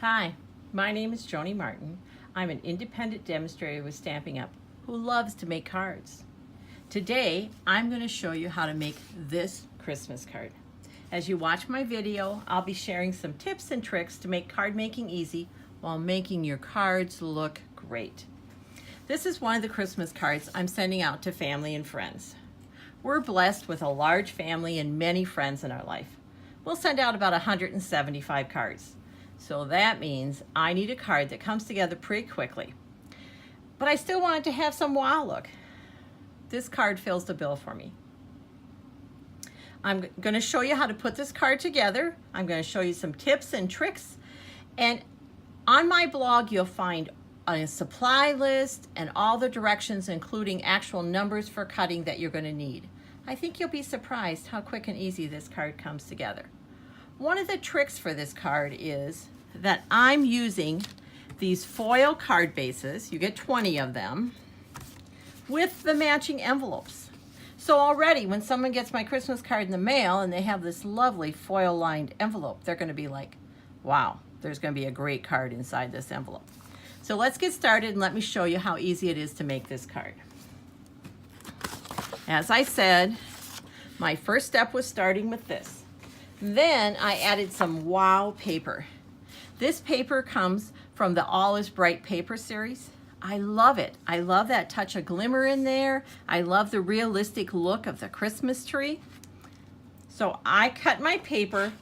Hi, my name is Joni Martin. I'm an independent demonstrator with Stampin' Up! Who loves to make cards. Today, I'm going to show you how to make this Christmas card. As you watch my video, I'll be sharing some tips and tricks to make card making easy while making your cards look great. This is one of the Christmas cards I'm sending out to family and friends. We're blessed with a large family and many friends in our life. We'll send out about 175 cards. So that means I need a card that comes together pretty quickly. But I still want it to have some wow look. This card fills the bill for me. I'm going to show you how to put this card together. I'm going to show you some tips and tricks. And on my blog, you'll find a supply list and all the directions, including actual numbers for cutting that you're going to need. I think you'll be surprised how quick and easy this card comes together. One of the tricks for this card is that I'm using these foil card bases, you get 20 of them, with the matching envelopes. So already when someone gets my Christmas card in the mail and they have this lovely foil lined envelope, they're going to be like, wow, there's going to be a great card inside this envelope. So let's get started and let me show you how easy it is to make this card. As I said, my first step was starting with this. Then I added some wow paper. This paper comes from the All Is Bright paper series. I love it. I love that touch of glimmer in there. I love the realistic look of the Christmas tree. So I cut my paper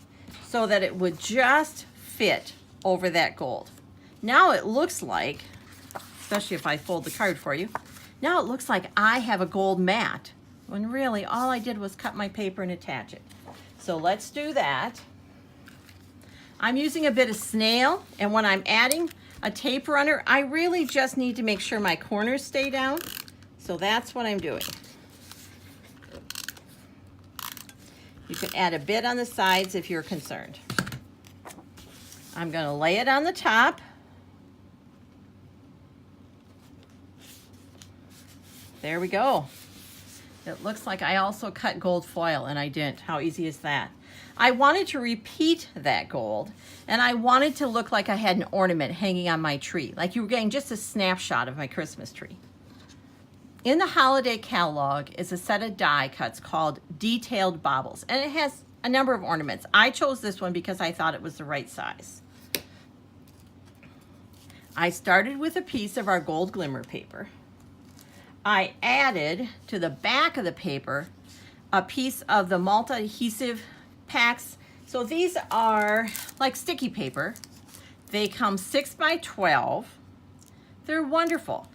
so that it would just fit over that gold. Now it looks like, especially if I fold the card for you, now it looks like I have a gold mat, when really all I did was cut my paper and attach it. So let's do that. I'm using a bit of snail, and when I'm adding a tape runner, I really just need to make sure my corners stay down. So that's what I'm doing. You can add a bit on the sides if you're concerned. I'm going to lay it on the top. There we go. It looks like I also cut gold foil, and I didn't. How easy is that? I wanted to repeat that gold, and I wanted to look like I had an ornament hanging on my tree, like you were getting just a snapshot of my Christmas tree. In the holiday catalog is a set of die cuts called Detailed Baubles, and it has a number of ornaments. I chose this one because I thought it was the right size. I started with a piece of our gold glimmer paper. I added to the back of the paper a piece of the multi-adhesive packs. So these are like sticky paper. They come 6 by 12. They're wonderful.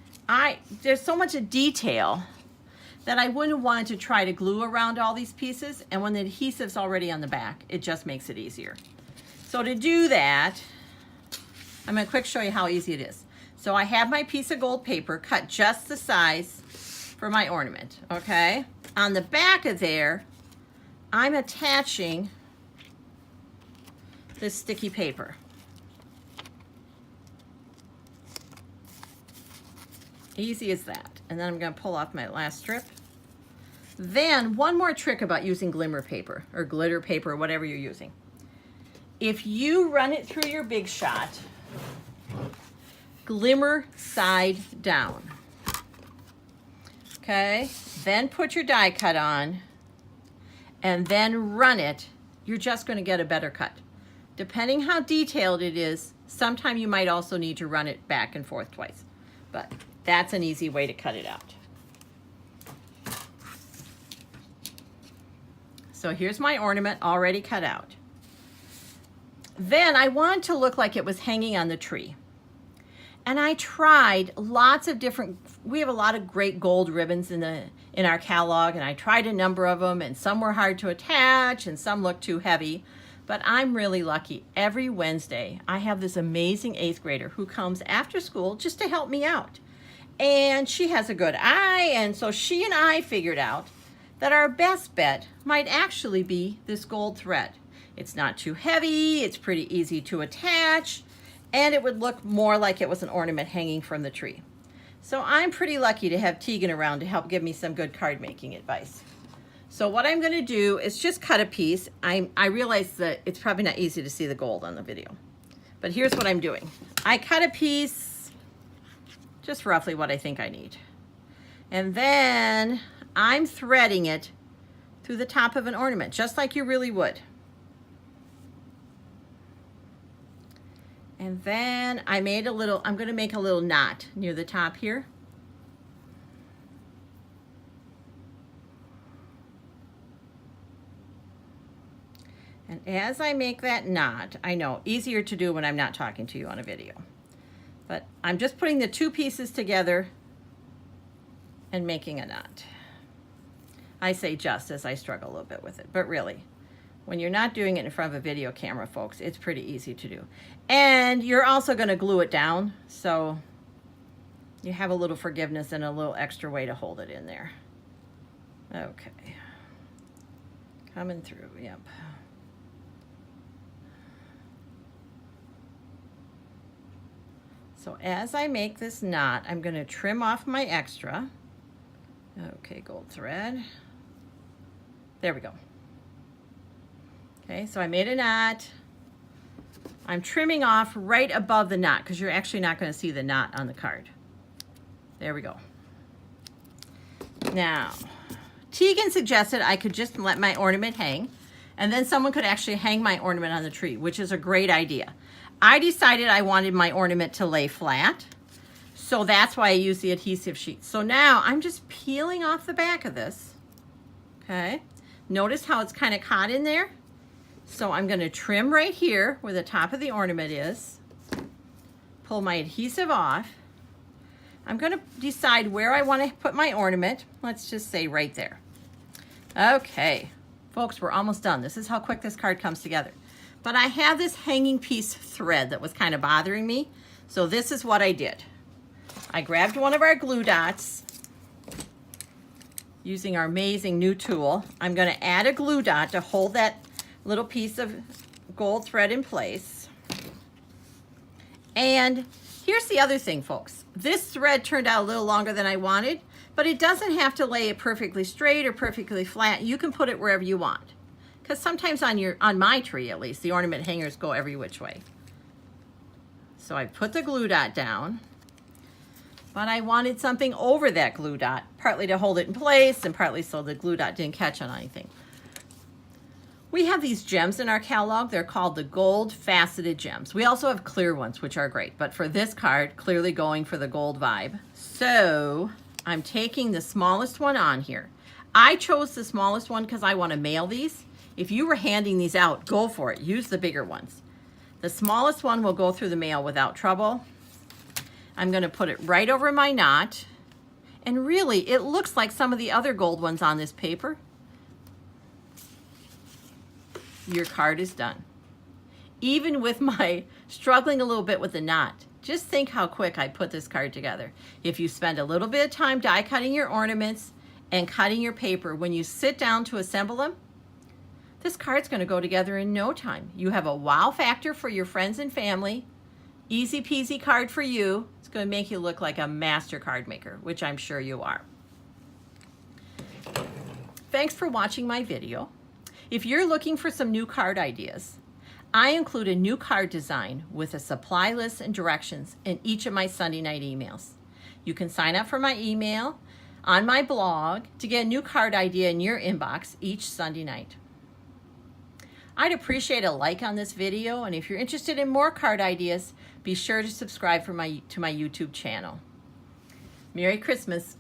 There's so much detail that I wouldn't want to try to glue around all these pieces, and when the adhesive's already on the back, it just makes it easier. So to do that, I'm going to quick show you how easy it is. So I have my piece of gold paper cut just the size for my ornament, okay? On the back of there, I'm attaching this sticky paper. Easy as that. And then I'm going to pull off my last strip. Then one more trick about using glimmer paper or glitter paper or whatever you're using. If you run it through your Big Shot, glimmer side down. Okay, then put your die cut on and then run it. You're just going to get a better cut. Depending how detailed it is, sometime you might also need to run it back and forth twice. But that's an easy way to cut it out. So here's my ornament already cut out. Then I wanted to look like it was hanging on the tree. And I tried lots of different, we have a lot of great gold ribbons in our catalog, and I tried a number of them, and some were hard to attach and some looked too heavy. But I'm really lucky. Every Wednesday, I have this amazing 8th grader who comes after school just to help me out. And she has a good eye, and so she and I figured out that our best bet might actually be this gold thread. It's not too heavy, it's pretty easy to attach, and it would look more like it was an ornament hanging from the tree. So I'm pretty lucky to have Tegan around to help give me some good card making advice. So what I'm going to do is just cut a piece. I realize that it's probably not easy to see the gold on the video, But here's what I'm doing. I cut a piece, just roughly what I think I need. And then I'm threading it through the top of an ornament, just like you really would. And then I'm gonna make a little knot near the top here. And as I make that knot, I know, easier to do when I'm not talking to you on a video, but I'm just putting the two pieces together and making a knot. I say just as I struggle a little bit with it, but really, when you're not doing it in front of a video camera, folks, it's pretty easy to do. And you're also gonna glue it down, so you have a little forgiveness and a little extra way to hold it in there. Okay, coming through, yep. So as I make this knot, I'm going to trim off my extra. Okay, gold thread. There we go. Okay, so I made a knot. I'm trimming off right above the knot because you're actually not going to see the knot on the card. There we go. Now, Tegan suggested I could just let my ornament hang, and then someone could actually hang my ornament on the tree, which is a great idea. I decided I wanted my ornament to lay flat, so that's why I use the adhesive sheet. So now I'm just peeling off the back of this, okay? Notice how it's kind of caught in there? So I'm gonna trim right here where the top of the ornament is, pull my adhesive off. I'm gonna decide where I wanna put my ornament. Let's just say right there. Okay, folks, we're almost done. This is how quick this card comes together. But I have this hanging piece thread that was kind of bothering me. So this is what I did. I grabbed one of our glue dots using our amazing new tool. I'm going to add a glue dot to hold that little piece of gold thread in place. And here's the other thing, folks. This thread turned out a little longer than I wanted, but it doesn't have to lay it perfectly straight or perfectly flat. You can put it wherever you want. Because sometimes on my tree at least, the ornament hangers go every which way. So I put the glue dot down, but I wanted something over that glue dot, partly to hold it in place and partly so the glue dot didn't catch on anything. We have these gems in our catalog. They're called the gold faceted gems. We also have clear ones, which are great, but for this card, clearly going for the gold vibe. So I'm taking the smallest one on here. I chose the smallest one because I want to mail these. If you were handing these out, go for it. Use the bigger ones. The smallest one will go through the mail without trouble. I'm going to put it right over my knot. And really, it looks like some of the other gold ones on this paper. Your card is done. Even with my struggling a little bit with the knot, just think how quick I put this card together. If you spend a little bit of time die cutting your ornaments and cutting your paper, when you sit down to assemble them, this card's going to go together in no time. You have a wow factor for your friends and family. Easy peasy card for you. It's going to make you look like a master card maker, which I'm sure you are. Thanks for watching my video. If you're looking for some new card ideas, I include a new card design with a supply list and directions in each of my Sunday night emails. You can sign up for my email on my blog to get a new card idea in your inbox each Sunday night. I'd appreciate a like on this video, and if you're interested in more card ideas, be sure to subscribe to my YouTube channel. Merry Christmas.